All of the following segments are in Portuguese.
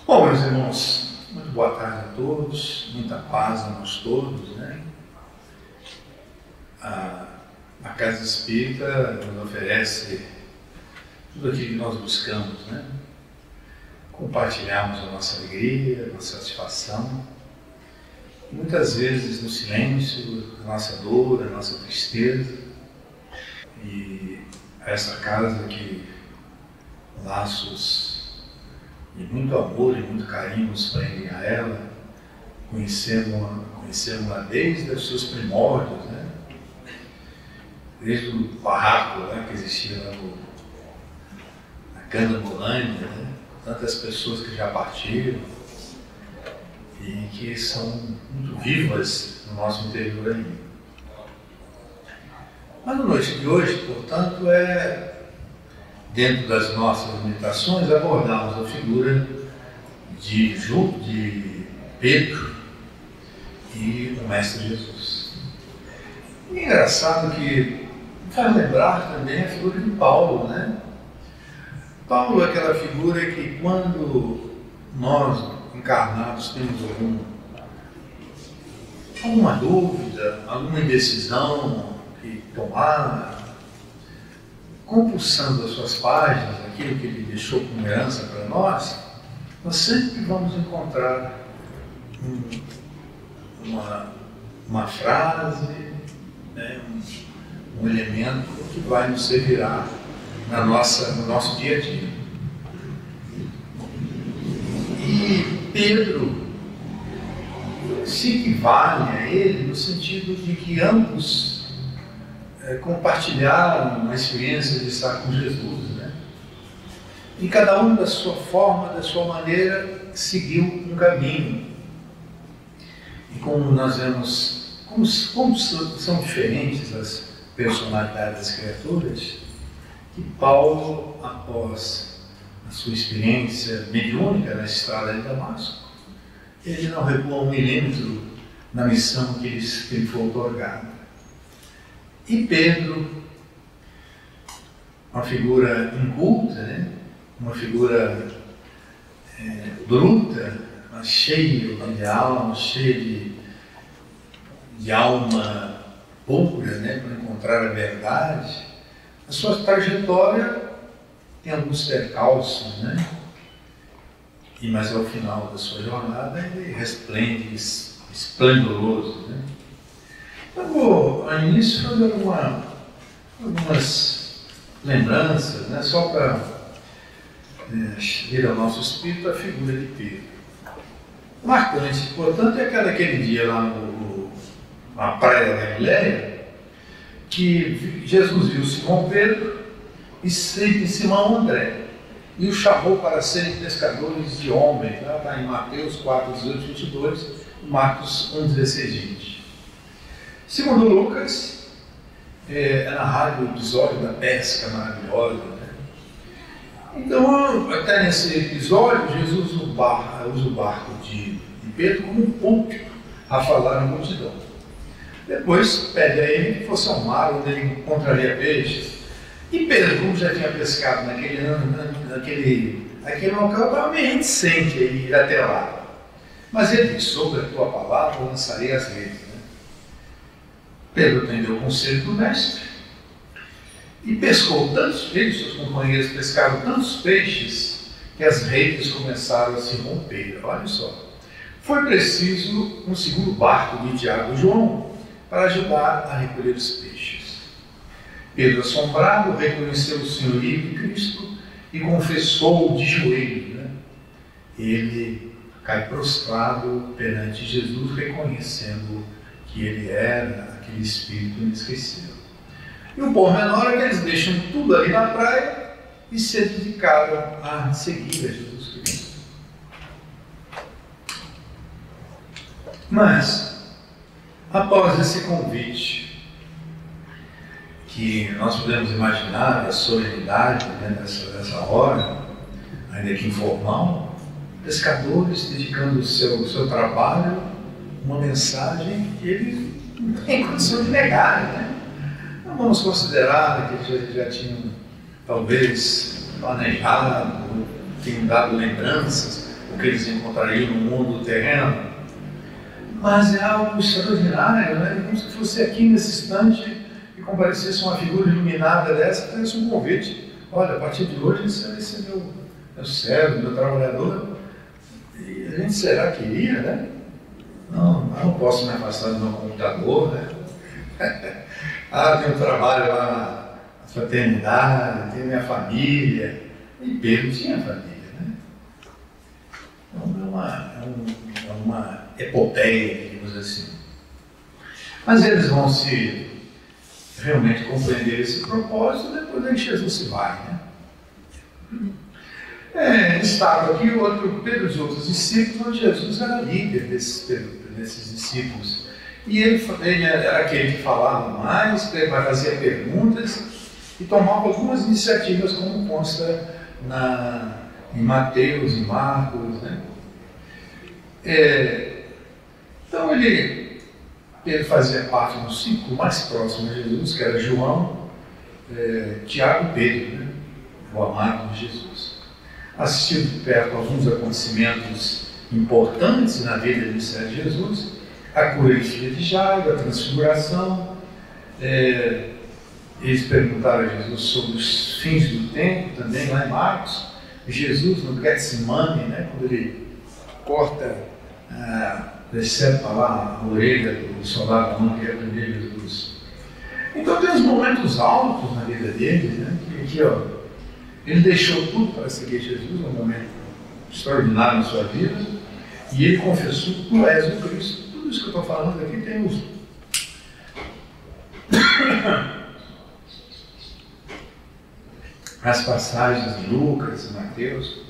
Bom, meus irmãos, muito boa tarde a todos, muita paz a nós todos, né? A Casa Espírita nos oferece tudo aquilo que nós buscamos, né? Compartilharmos a nossa alegria, a nossa satisfação, e muitas vezes no silêncio, a nossa dor, a nossa tristeza, e essa casa que laços de muito amor e muito carinho nos prendem a ela, conhecemos-la desde os seus primórdios, né? Desde o barraco, né, que existia lá na Candamolândia, né? Tantas pessoas que já partiram e que são muito vivas no nosso interior ainda. Mas na noite de hoje, portanto, dentro das nossas limitações, abordarmos a figura de Pedro e o Mestre Jesus. E é engraçado que faz lembrar também a figura de Paulo, né? Paulo é aquela figura que, quando nós encarnados temos alguma dúvida, alguma indecisão que tomar, compulsando as suas páginas, aquilo que ele deixou como herança para nós sempre vamos encontrar uma frase, né, um elemento que vai nos servirá no nosso dia a dia. E Pedro se equivale a ele no sentido de que ambos compartilharam a experiência de estar com Jesus, né? E cada um da sua forma, da sua maneira, seguiu um caminho. E como nós vemos, como são diferentes as personalidades das criaturas, que Paulo, após a sua experiência mediúnica na estrada de Damasco, ele não recua 1 milímetro na missão que lhe foi otorgada. E Pedro, uma figura inculta, né? Uma figura bruta, mas cheia de alma, cheia de alma pura, né? Para encontrar a verdade. A sua trajetória tem alguns percalços, né? Mas ao final da sua jornada ele resplende esplendoroso, né? Eu vou, ao início, fazer algumas lembranças, né, só para vir ao nosso espírito a figura de Pedro. Marcante, portanto, é aquele dia lá na praia da Galileia, que Jesus viu Simão Pedro e Simão André, e o chamou para serem pescadores de homens. Está em Mateus 4, 18, 22, e Marcos 1, 16, 20. Segundo Lucas, é narrado o episódio da pesca maravilhosa, né? Então, até nesse episódio, Jesus usa o barco de Pedro como um púlpito a falar à multidão. Depois pede a ele que fosse ao mar, onde ele encontraria peixes. E Pedro, como já tinha pescado naquele local, estava meio reticente a ir até lá. Mas ele disse: sobre a tua palavra lançarei as redes. Pedro atendeu o conselho do mestre e pescou tantos peixes, seus companheiros pescaram tantos peixes, que as redes começaram a se romper. Olha só, foi preciso um segundo barco de Tiago e João para ajudar a recolher os peixes. Pedro, assombrado, reconheceu o senhorio de Cristo e confessou de joelho, né? Ele cai prostrado perante Jesus, reconhecendo que ele era aquele espírito inesquecível. E o pormenor é que eles deixam tudo ali na praia e se dedicaram a seguir a Jesus Cristo. Mas, após esse convite, que nós podemos imaginar a solenidade, né, dessa hora, ainda que informal, pescadores dedicando o seu trabalho, uma mensagem que eles não têm condição de negar, né? Não vamos considerar que eles já tinham, talvez, planejado, tinham dado lembranças o que eles encontrariam no mundo terreno, mas é algo extraordinário, né? Como se fosse aqui nesse instante e comparecesse uma figura iluminada dessa, fizesse um convite. Olha, a partir de hoje você vai ser meu servo, meu trabalhador. E a gente será que iria, né? Não, eu não posso me afastar do meu computador, né? Tenho trabalho lá na fraternidade, tenho minha família. E Pedro tinha família, né? Então é uma epopeia, digamos assim. Mas eles vão se realmente compreender esse propósito depois que Jesus se vai, né? Estava aqui Pedro e outros discípulos, onde Jesus era líder desses discípulos. E ele era aquele que falava mais, fazia perguntas e tomava algumas iniciativas, como consta em Mateus e Marcos, né? Então ele fazia parte do ciclo mais próximo de Jesus, que era João, Tiago e Pedro, né? O amado de Jesus. Assistiu de perto alguns acontecimentos importantes na vida do ministério de Jesus, a cura de filha de Jairo, a transfiguração. Eles perguntaram a Jesus sobre os fins do tempo, também lá em Marcos. Jesus no Getsemane, né, quando ele corta, decepa lá a orelha do soldado romano que ia prender Jesus. Então tem uns momentos altos na vida dele, né, que ele deixou tudo para seguir Jesus, um momento extraordinário na sua vida, e ele confessou: tu és o Cristo. Tudo isso que eu estou falando aqui tem os as passagens de Lucas e Mateus.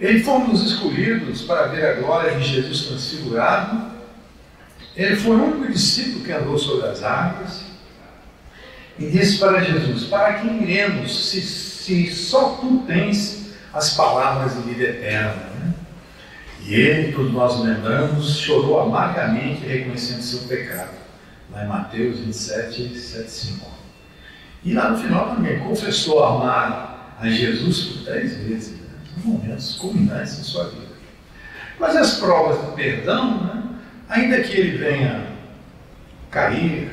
Ele foi um dos escolhidos para ver a glória de Jesus transfigurado. Ele foi o único discípulo que andou sobre as águas e disse para Jesus: para quem iremos, se só tu tens as palavras de vida eterna, né? E ele, todos nós lembramos, chorou amargamente reconhecendo seu pecado, lá em Mateus 27, 7, 5. E lá no final também confessou amar a Jesus por 3 vezes, né? São momentos culminantes em sua vida. Mas as provas do perdão, né? Ainda que ele venha cair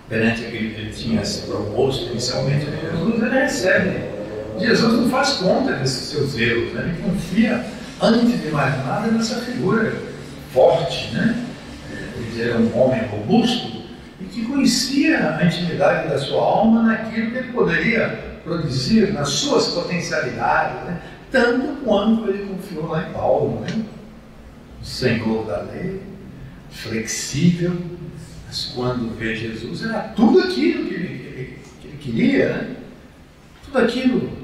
perante aquele que ele tinha se proposto inicialmente a Jesus, ele recebe. Jesus não faz conta desses seus erros, né? Ele confia, antes de mais nada, nessa figura forte, né? Ele era um homem robusto e que conhecia a intimidade da sua alma naquilo que ele poderia produzir, nas suas potencialidades, né? Tanto quanto ele confiou lá em Paulo, né? O Senhor da lei, flexível, mas quando vê Jesus, era tudo aquilo que ele queria, né? Tudo aquilo,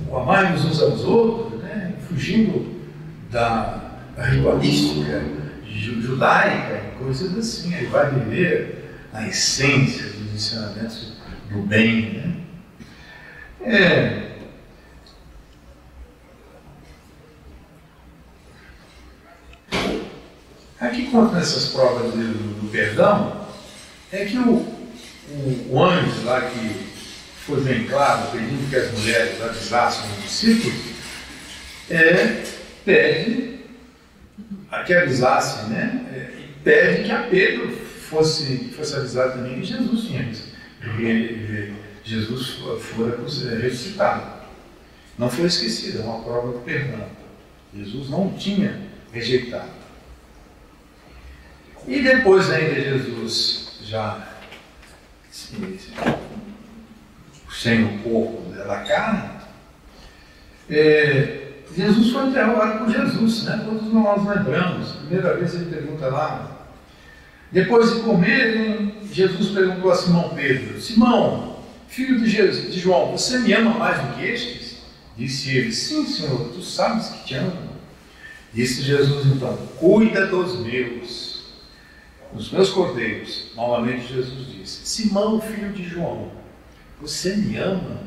o amar uns aos outros, né? Fugindo da ritualística judaica, coisas assim. Ele vai viver a essência dos ensinamentos do bem, né? Aqui conta nessas provas do perdão, é que o anjo lá que foi bem claro, pedindo que as mulheres avisassem os discípulos, pede que avisassem, né? E pede que a Pedro fosse avisado também que Jesus tinha visto, porque Jesus fora ressuscitado. Não foi esquecido, é uma prova do perdão. Jesus não tinha rejeitado. E depois ainda Jesus já sem o corpo da carne, Jesus foi interrogado por Jesus, né? Todos nós lembramos. Primeira vez ele pergunta lá, depois de comerem, Jesus perguntou a Simão Pedro: Simão, filho de João, você me ama mais do que estes? Disse ele: sim, Senhor, tu sabes que te amo. Disse Jesus então: cuida dos meus cordeiros. Novamente Jesus disse: Simão, filho de João, você me ama?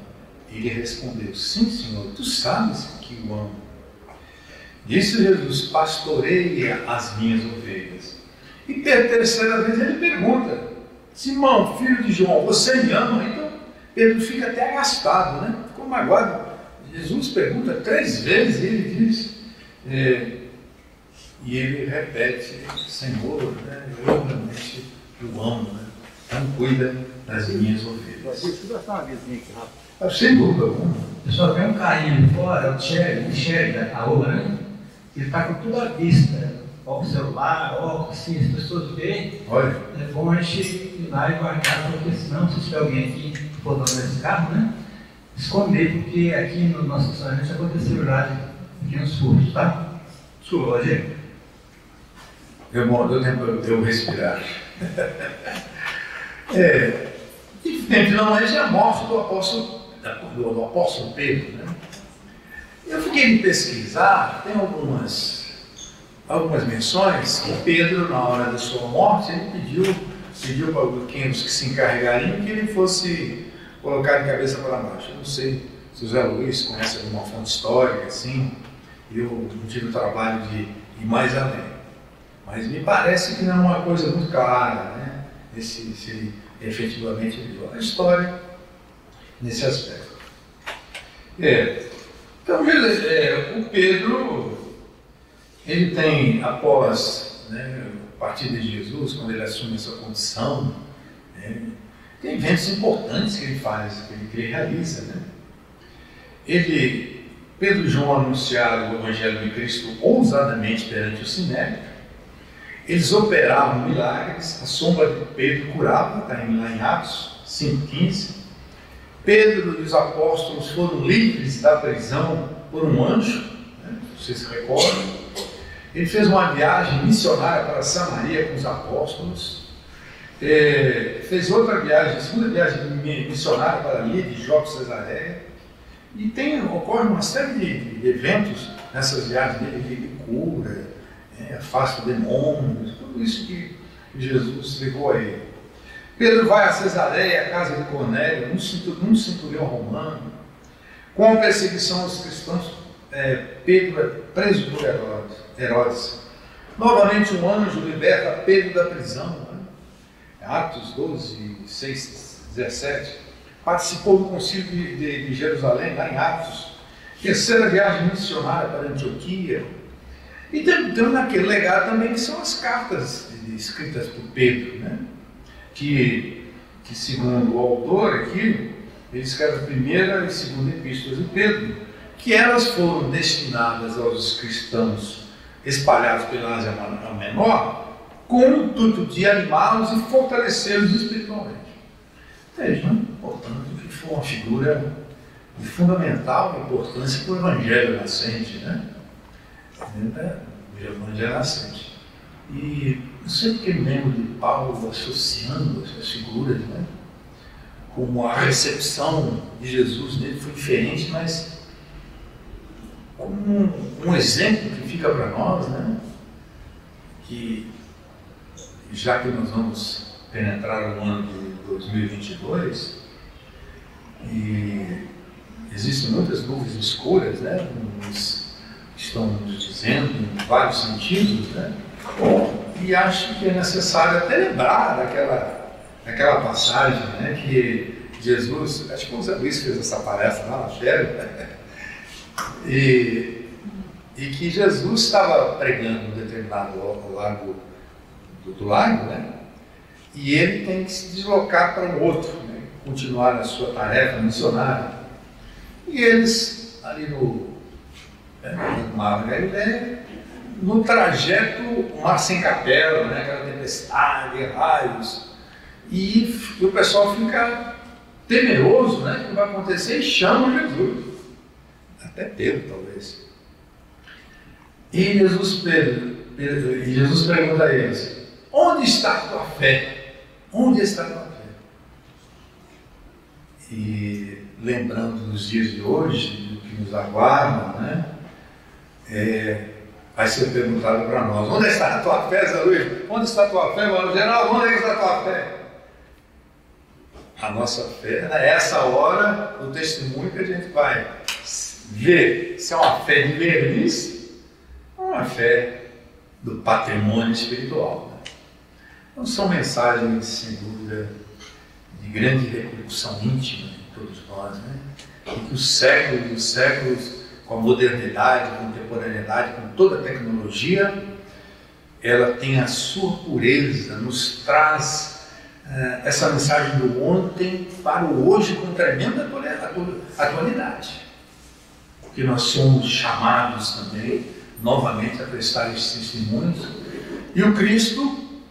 Ele respondeu: sim, Senhor, tu sabes que o amo. Disse Jesus: pastoreie as minhas ovelhas. E pela terceira vez ele pergunta: Simão, filho de João, você me ama? Então Pedro fica até agastado, né? Ficou magoado. Jesus pergunta 3 vezes e ele diz: E ele repete: Senhor, né, eu realmente o amo, né? Então cuida das minhas ovelhas. Deixa eu gastar uma vizinha aqui rápido. Sem dúvida alguma. Eu só vi um carinha ali fora, o Sherry, a obra, né? Ele está com tudo à vista. Ó, celular, óculos, assim, as pessoas veem. Olha. É bom a gente ir lá e guardar, porque senão, se tiver alguém aqui for dono desse carro, né? Esconder, porque aqui no nosso restaurante aconteceu já de uns furtos, tá? Desculpa, Rogério. Deu tempo de eu respirar. Finalmente, a morte do apóstolo Pedro, né? Eu fiquei de pesquisar, tem algumas menções que Pedro, na hora da sua morte, ele pediu para quem dos que se encarregariam que ele fosse colocado de cabeça para baixo. Eu não sei se o Zé Luiz conhece alguma fonte histórica, assim, eu não tive o trabalho de ir mais além. Mas me parece que não é uma coisa muito clara, né? Se ele efetivamente viveu a história nesse aspecto. Então, o Pedro, ele tem, após, né, a partida de Jesus, quando ele assume essa condição, né, tem eventos importantes que ele faz, que ele realiza, né? Pedro e João anunciaram o Evangelho de Cristo ousadamente perante o Sinédrio. Eles operavam milagres, a sombra de Pedro curava, está lá em Atos 5,15. Pedro e os apóstolos foram livres da prisão por um anjo, né? Vocês se recordam? Ele fez uma viagem missionária para Samaria com os apóstolos, fez outra viagem, segunda viagem missionária para Lídia, Jope, Cesareia, e ocorre uma série de eventos nessas viagens dele, ele cura, afasta demônios, tudo isso que Jesus levou a ele. Pedro vai a Cesareia, a casa de Cornélio, num centurião romano. Com a perseguição aos cristãos, Pedro é preso por Herodes. Novamente um anjo liberta Pedro da prisão, né? Atos 12, 6, 17. Participou do concílio de Jerusalém, lá em Atos. Terceira viagem missionária para Antioquia. E temos naquele legado também que são as cartas escritas por Pedro, né? Que segundo o autor aqui, ele escreve a primeira e segunda epístolas de Pedro, que elas foram destinadas aos cristãos espalhados pela Ásia Menor, com o intuito de animá-los e fortalecê-los espiritualmente. Vejam, portanto, que foi uma figura de fundamental importância para o Evangelho nascente, né? O Evangelho nascente. E eu sempre me lembro de Paulo associando essas figuras, né? Como a recepção de Jesus nele foi diferente, mas como um exemplo que fica para nós, né? Que já que nós vamos penetrar no ano de 2022 e existem muitas dúvidas escuras, né? Estão nos dizendo em vários sentidos, né? E acho que é necessário até lembrar daquela passagem, né, que Jesus, acho que o Zé Luiz fez essa palestra lá na feira, e que Jesus estava pregando um determinado lago do lago, né, e ele tem que se deslocar para um outro, né, continuar a sua tarefa missionária. E eles, ali no Mar da Galileia, no trajeto, o mar sem capela, né, aquela tempestade, raios, e o pessoal fica temeroso, né, o que vai acontecer, e chama Jesus, até Pedro talvez. E Jesus pergunta a eles: onde está a tua fé? Onde está a tua fé? E lembrando dos dias de hoje, do que nos aguarda, né, vai ser perguntado para nós: onde está a tua fé, Zé Luiz? Onde está a tua fé, Mano Geraldo? Onde está a tua fé? A nossa fé, nessa hora, o testemunho que a gente vai ver se é uma fé de verniz ou uma fé do patrimônio espiritual, né? Então são mensagens, sem dúvida, de grande repercussão íntima em todos nós, né? E que os séculos dos séculos com a modernidade, a contemporaneidade, com toda a tecnologia, ela tem a sua pureza, nos traz essa mensagem do ontem para o hoje com tremenda atualidade. Porque nós somos chamados também, novamente, a prestar esses testemunhos. E o Cristo,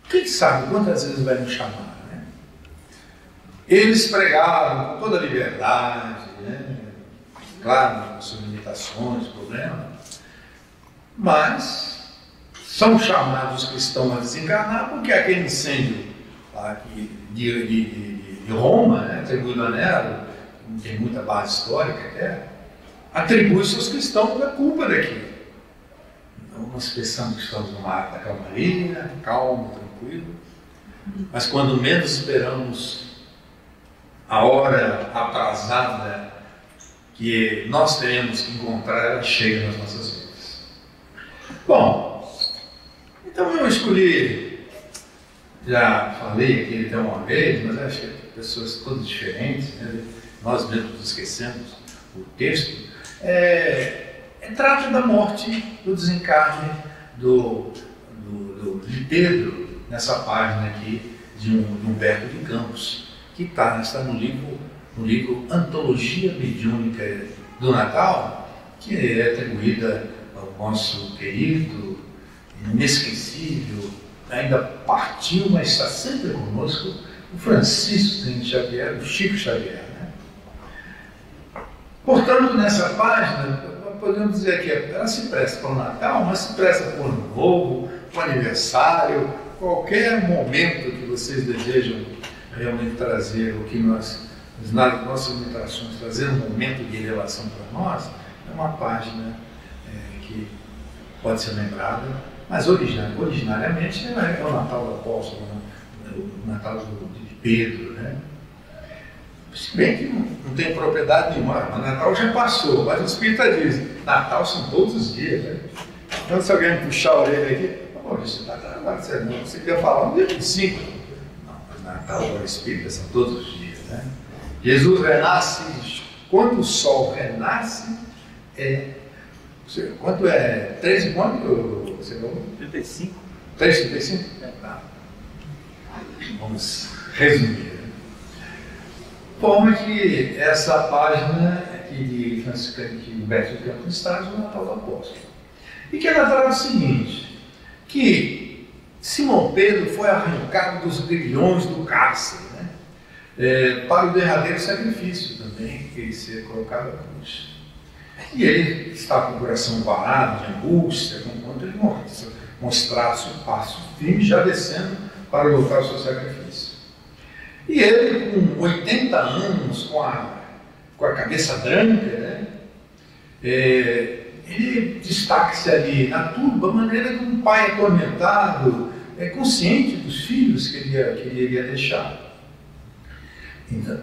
quem sabe quantas vezes vai nos chamar, né? Eles pregavam com toda a liberdade, né? Claro, com suas limitações, problemas, mas são chamados cristãos a desencarnar porque aquele incêndio aqui de Roma, né, atribuído a Nero, tem muita base histórica até, atribui-se aos cristãos a culpa daquilo. Então nós pensamos que estamos numa área da calmaria, calmo, tranquilo, mas quando menos esperamos a hora atrasada que nós teremos que encontrar, ela chega nas nossas vidas. Bom, então eu escolhi, já falei aqui até uma vez, mas acho que pessoas todas diferentes, né? Nós mesmos esquecemos o texto, trata da morte, do desencarne de Pedro, nessa página aqui de Humberto de Campos, que está no livro Antologia Mediúnica do Natal, que é atribuída ao nosso querido, inesquecível, ainda partiu, mas está sempre conosco, o Francisco Xavier, o Chico Xavier. Né? Portanto, nessa página, podemos dizer que ela se presta para o Natal, mas se presta para o Ano Novo, para o aniversário, qualquer momento que vocês desejam realmente trazer o que nós, nas nossas limitações, trazer um momento de elevação para nós, é uma página que pode ser lembrada, mas originariamente é o Natal do Apóstolo, o Natal de Pedro, né? Se bem que não tem propriedade nenhuma, o Natal já passou, mas o Espírita diz, Natal são todos os dias, né? Então se alguém me puxar a orelha aqui, você está travado, você quer falar no dia 25. Não, mas Natal para o Espírita são todos os dias, né? Jesus renasce, quando o sol renasce, quanto é? 3 e quanto? Você falou? 35. 3,35? Tá. Vamos resumir. Forma que essa página aqui de Francisco Humberto de Campos traz o Natal do Apóstolo. E que ela traz o seguinte, que Simão Pedro foi arrancado dos grilhões do cárcere, né? Para o derradeiro sacrifício também, que ele ser colocado à cruz. E ele está com o coração parado, de angústia, quando ele mostrasse o passo firme, já descendo para lutar o seu sacrifício. E ele, com 80 anos, com a cabeça branca, né? Ele destaca-se ali na turba, a maneira de um pai atormentado, consciente dos filhos que ele iria deixar. Então,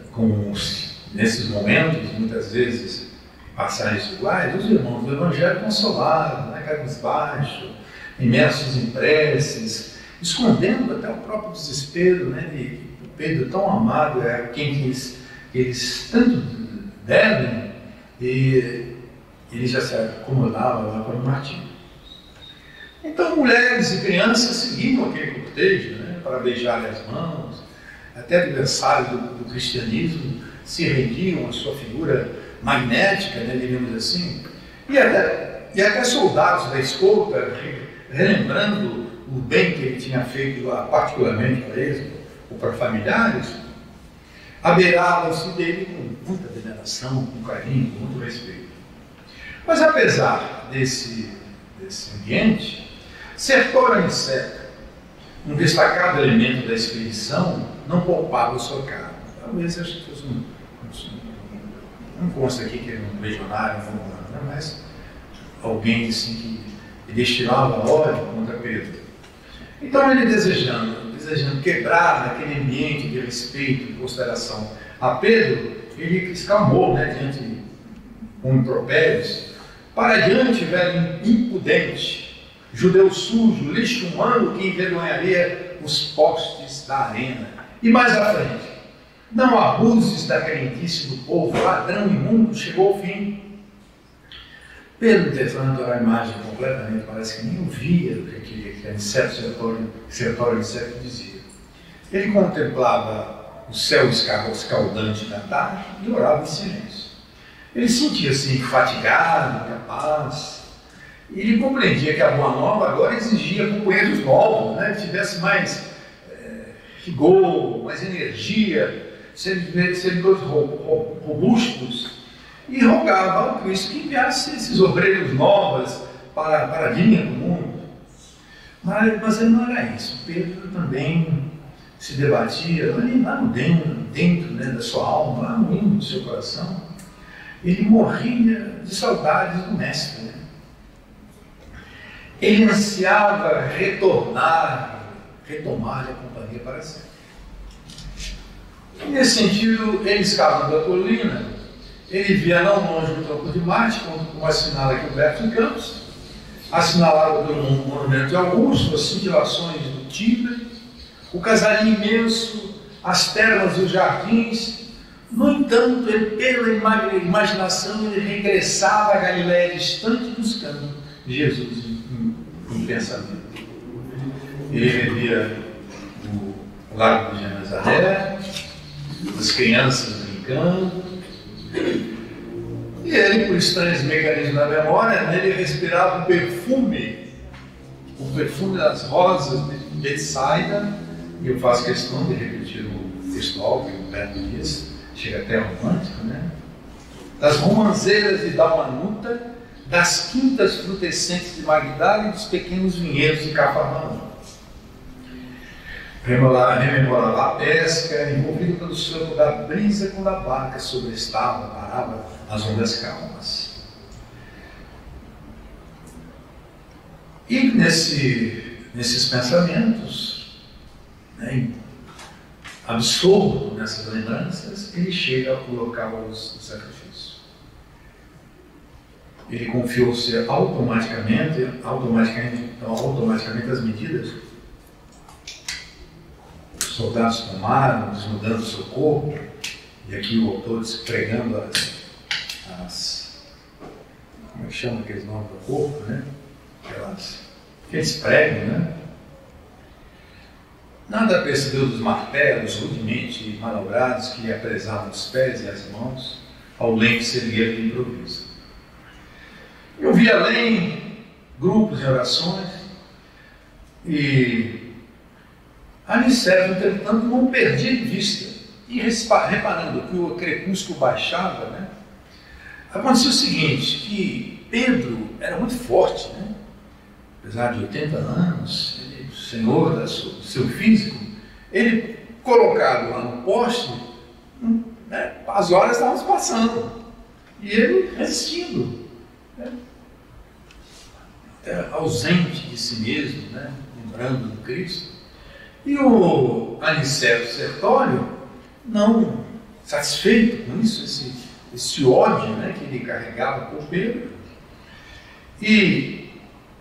nesses momentos, muitas vezes, passagens iguais, os irmãos do Evangelho consolados, né, cabisbaixo, imersos em preces, escondendo até o próprio desespero, né, de Pedro tão amado, quem eles tanto devem, e ele já se acomodava lá para o martírio. Então, mulheres e crianças seguiam aquele cortejo, né, para beijar-lhe as mãos, até adversários do cristianismo se rendiam à sua figura magnética, né, diríamos assim, e até soldados da escolta, relembrando o bem que ele tinha feito particularmente para eles, ou para familiares, abeiravam-se dele com muita veneração, com carinho, com muito respeito. Mas apesar desse ambiente, Sertor Aniceto, um destacado elemento da expedição, não poupava o seu cargo. Talvez acho que fosse não consta aqui que era um legionário, mas alguém assim que destilava ódio contra Pedro. Então ele desejando quebrar aquele ambiente de respeito e consideração a Pedro, ele exclamou, né, diante com impropérios, para adiante, velho impudente, judeu sujo, lixo humano que envergonharia os postes da arena. E mais à frente, não abuses da crendice do povo, ladrão imundo, chegou ao fim. Pedro, tentando a imagem completamente, parece que nem ouvia o que a Sertório dizia. Ele contemplava o céu escaldante da tarde e orava em silêncio. Ele sentia-se fatigado, incapaz, e ele compreendia que a Boa Nova agora exigia companheiros novos, né? Que tivesse mais rigor, mais energia, servidores robustos, e rogava ao Cristo que enviasse esses obreiros novos para a linha do mundo. Mas ele não era isso. Pedro também se debatia lá no dentro, né, da sua alma, lá no íntimo do seu coração. Ele morria de saudades do Mestre. Né? Ele ansiava retomar a companhia para sempre. E nesse sentido, ele escalando a colina, ele via não longe o tronco de Marte, como assinala aqui o Humberto de Campos, assinalado pelo monumento de Augusto, as cintilações do Tiber, o casalinho imenso, as terras e os jardins. No entanto, ele, pela imaginação, ele regressava à Galiléia distante, buscando Jesus em pensamento. Ele revia o lago de Genezaré, as crianças brincando, e ele, por estranhos mecanismos da memória, ele respirava o perfume das rosas de Betsaida, e eu faço questão de repetir o textual que o Humberto diz, chega até romântico, né? Das romãzeiras de Dalmanuta, das quintas frutescentes de Magdala e dos pequenos vinhedos de Cafarnaum. Rememora lá a pesca, envolvido pelo sopro da brisa quando a barca sobrestava, parava nas ondas calmas. E nesses pensamentos, né, absorto nessas lembranças, ele chega ao local do sacrifício. Ele confiou-se automaticamente as medidas. Os soldados tomaram, desnudando o seu corpo, e aqui o autor despregando como é que chama aqueles nomes do corpo, né? Aqueles pregos, né? Nada percebeu dos martelos rudemente manobrados que lhe apresavam os pés e as mãos ao lento se erguer de improviso. Eu vi além grupos de orações e Aniceto, entretanto, não perdia de vista. E reparando que o crepúsculo baixava, né, aconteceu o seguinte, que Pedro era muito forte, né? Apesar de 80 anos, ele, senhor do seu físico, ele colocado lá no poste, né, as horas estavam se passando, e ele resistindo, né, até ausente de si mesmo, né, lembrando do Cristo. E o Aniceto Sertório, não satisfeito com isso, esse ódio, né, que ele carregava por Pedro, e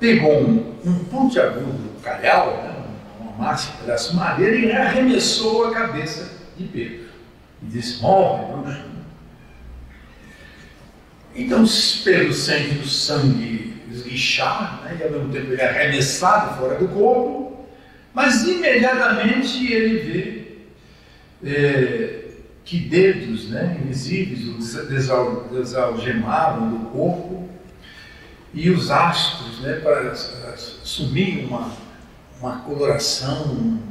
pegou um pontiagudo calhau, né, uma massa, um pedaço de madeira, e arremessou a cabeça de Pedro. E disse: morre, bruxo. Então Pedro sente o sangue esguichar, né, e ao mesmo tempo ele é arremessado fora do corpo, mas imediatamente ele vê que dedos, né, invisíveis o desalgemavam do corpo, e os astros, né, para assumir uma coloração,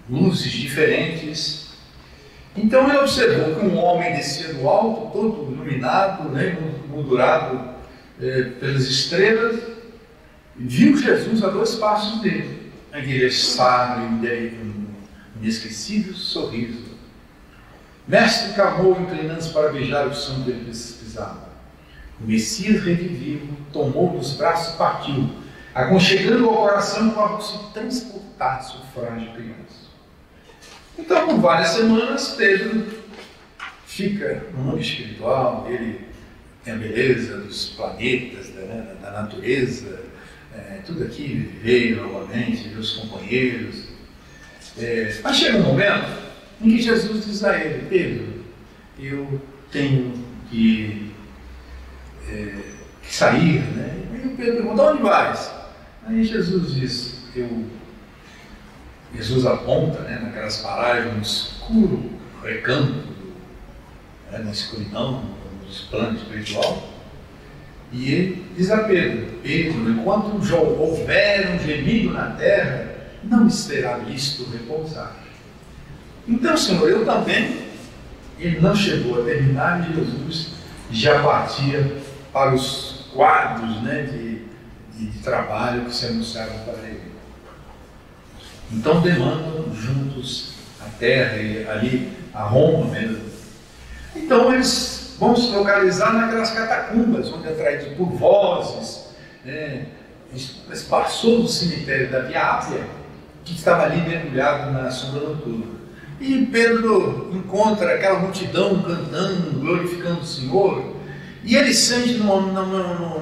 luzes diferentes. Então ele observou que um homem descia do alto, todo iluminado, né, moldurado pelas estrelas, e viu Jesus a 2 passos dele. Aquele sábio e inesquecível sorriso. Mestre, clamou, inclinando-se para beijar o chão que ele pisava. O Messias redivivo tomou dos braços e partiu, aconchegando ao coração como se transportasse o frágil criança. Então, por várias semanas, Pedro fica no mundo espiritual, ele tem a beleza dos planetas, da natureza, tudo aqui, viver novamente, ver os companheiros. Mas chega um momento em que Jesus diz a ele: Pedro, eu tenho que sair, né? E o Pedro pergunta: onde vais? Aí Jesus diz: Jesus aponta, né, naquelas paragens no escuro recanto, na escuridão, nos planos espiritual, e ele diz a Pedro: Pedro, enquanto houver um gemido na terra, não será lícito repousar. Então, Senhor, eu também. Ele não chegou a terminar e Jesus já partia para os quadros, né, de trabalho que se anunciaram para ele. Então demandam juntos a terra e ali a Roma mesmo. Então eles vão se localizar naquelas catacumbas, onde atraídos por vozes, né, passou do cemitério da Via Ápia, que estava ali mergulhado na sombra noturna. E Pedro encontra aquela multidão cantando, glorificando o Senhor, e ele sente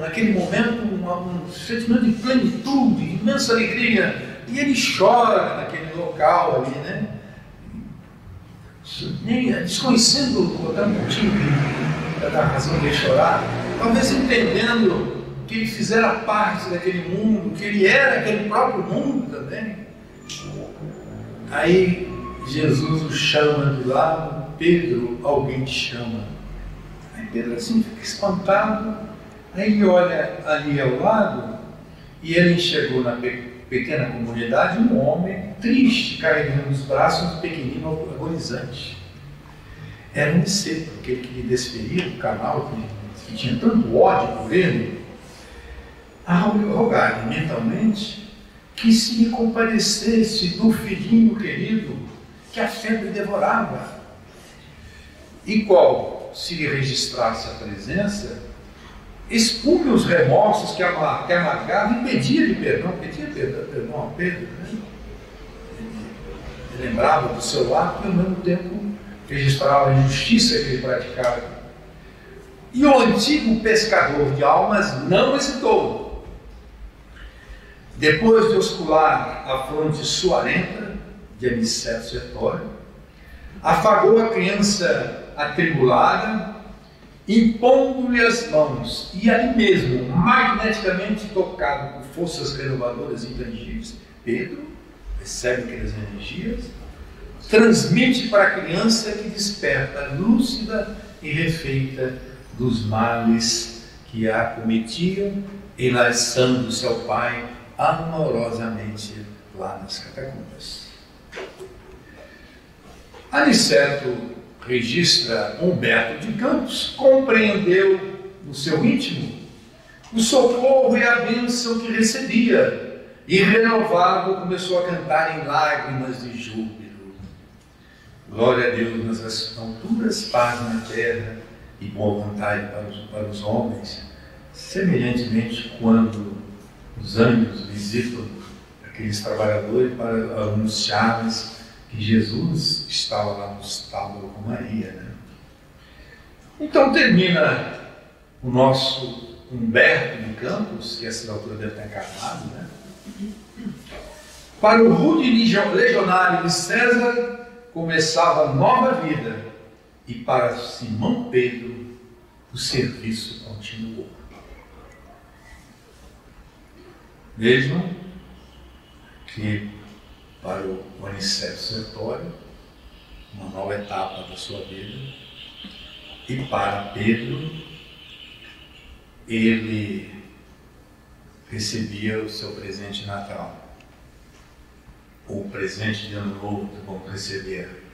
naquele momento um sentimento de plenitude, imensa alegria, e ele chora naquele local ali, né? Desconhecendo até um motivo da razão de ele chorar, talvez entendendo que ele fizera parte daquele mundo, que ele era aquele próprio mundo também. Aí Jesus o chama de lado: Pedro, alguém te chama. Aí Pedro assim fica espantado. Aí ele olha ali ao lado e ele enxergou na pequena comunidade um homem triste, carregando nos braços um pequenino agonizante. Era um discípulo, aquele que lhe desferia do canal, que tinha tanto ódio por ele, a rogar-lhe mentalmente que se me compadecesse do filhinho querido que a febre devorava, e qual, se lhe registrasse a presença, expunha os remorsos que amargava e pedia perdão a Pedro, né? Ele lembrava do seu ato e ao mesmo tempo registrava a injustiça que ele praticava. E o antigo pescador de almas não hesitou. Depois de oscular a fronte suarenta de Aniceto Sertório, afagou a criança atribulada, impondo-lhe as mãos, e ali mesmo, magneticamente tocado por forças renovadoras intangíveis, Pedro recebe aquelas energias, transmite para a criança, que desperta lúcida e refeita dos males que a cometiam, enlaçando-se ao pai amorosamente lá nas catacumbas. Aniceto registra: Humberto de Campos compreendeu no seu íntimo o socorro e a bênção que recebia, e renovado começou a cantar em lágrimas de júbilo: glória a Deus nas alturas, paz na terra e boa vontade para os homens. Semelhantemente, quando os anjos visitam aqueles trabalhadores para anunciar-lhes que Jesus estava lá no estábulo com Maria, né? Então termina o nosso Humberto de Campos, que a essa altura deve estar encarnado, né? Para o rude legionário de César começava nova vida, e para Simão Pedro o serviço continuou. Vejam que para o Aniceto Sertório, uma nova etapa da sua vida, e para Pedro, ele recebia o seu presente de Natal, ou presente de Ano Novo que vamos receber,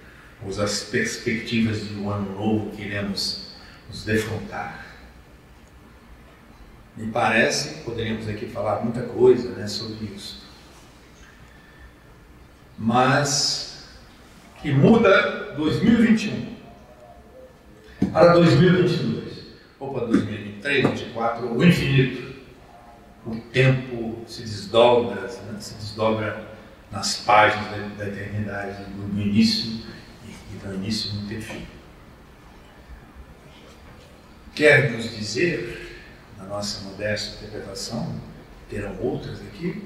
ou as perspectivas de um Ano Novo que iremos nos defrontar. Me parece que poderíamos aqui falar muita coisa, né, sobre isso. Mas que muda 2021 para 2022, ou para 2023, 2024, o infinito. O tempo se desdobra, né, nas páginas da eternidade, do início e do início não ter fim. Quer nos dizer, na nossa modesta interpretação, terão outras aqui,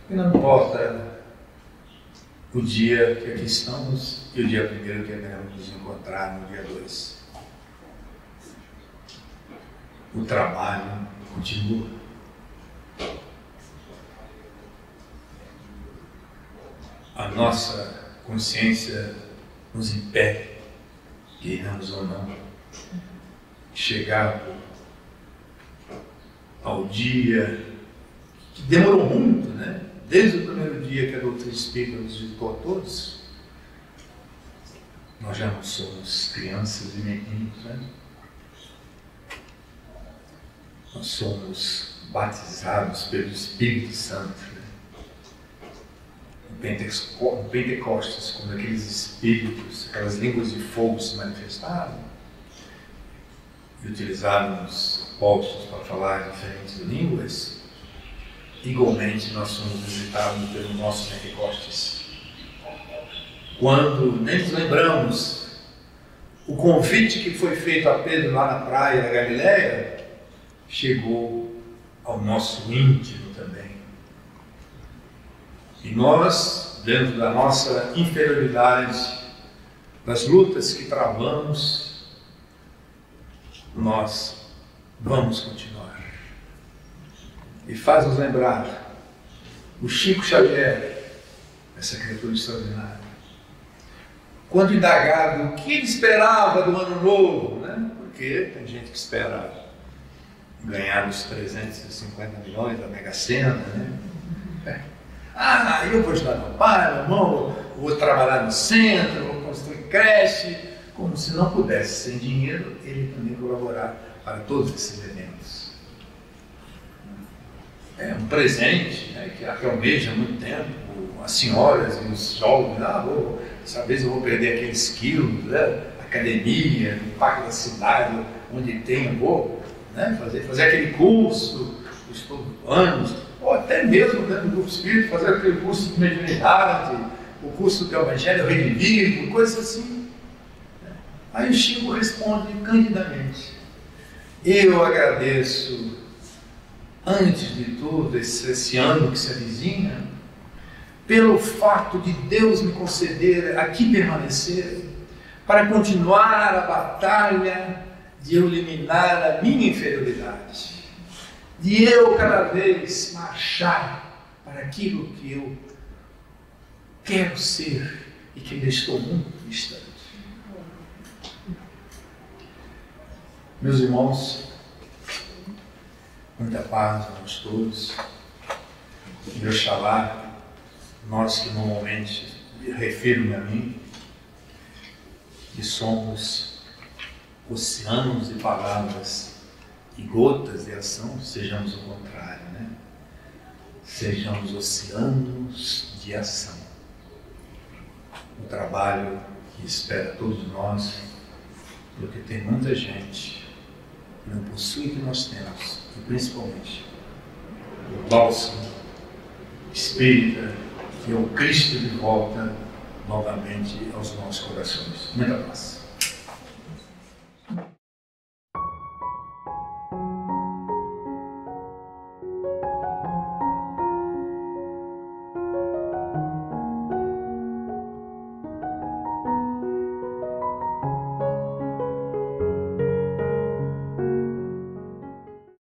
que não importa o dia que aqui estamos e o dia primeiro que devemos nos encontrar no dia 2. o trabalho continua. A nossa consciência nos impede, queiramos ou não, chegar ao dia que demorou muito, né? Desde o primeiro dia que a doutrina espírita nos visitou a todos. Nós já não somos crianças e meninos, né? Nós somos batizados pelo Espírito Santo, né? No Pentecostes, quando aqueles espíritos, aquelas línguas de fogo se manifestaram e utilizaram os apóstolos para falar diferentes línguas, igualmente nós somos visitados pelo nosso Pentecostes. Quando nem nos lembramos o convite que foi feito a Pedro lá na praia da Galileia, chegou ao nosso íntimo também. E nós, dentro da nossa inferioridade, das lutas que travamos, nós vamos continuar. E faz-nos lembrar o Chico Xavier, essa criatura extraordinária. Quando indagado o que ele esperava do ano novo, né? Porque tem gente que espera ganhar os 350 milhões da Mega Sena, né? Eu vou ajudar meu pai, meu irmão, vou trabalhar no centro, vou construir creche, como se não pudesse, sem dinheiro, ele também colaborar para todos esses eventos. É um presente, né, que almeja há muito tempo, as senhoras e os jovens, dessa vez eu vou perder aqueles quilos, né, academia, no parque da cidade, onde tem, eu vou, né, fazer aquele curso, estudo anos, ou até mesmo dentro do grupo espírita, fazer aquele curso de mediunidade, o curso do Evangelho Revivido, coisas assim. Aí o Chico responde candidamente: eu agradeço, antes de tudo, esse ano que se avizinha, pelo fato de Deus me conceder aqui permanecer, para continuar a batalha de eu eliminar a minha inferioridade, de eu cada vez marchar para aquilo que eu quero ser e que ainda estou muito distante. Meus irmãos, muita paz a nós todos. E Oxalá, nós que normalmente, refiro-me a mim, que somos oceanos de palavras e gotas de ação, sejamos o contrário, né? Sejamos oceanos de ação. O trabalho que espera todos nós, porque tem muita gente que não possui o que nós temos, e principalmente o bálsamo espírita, que é o Cristo de volta novamente aos nossos corações. Muita paz.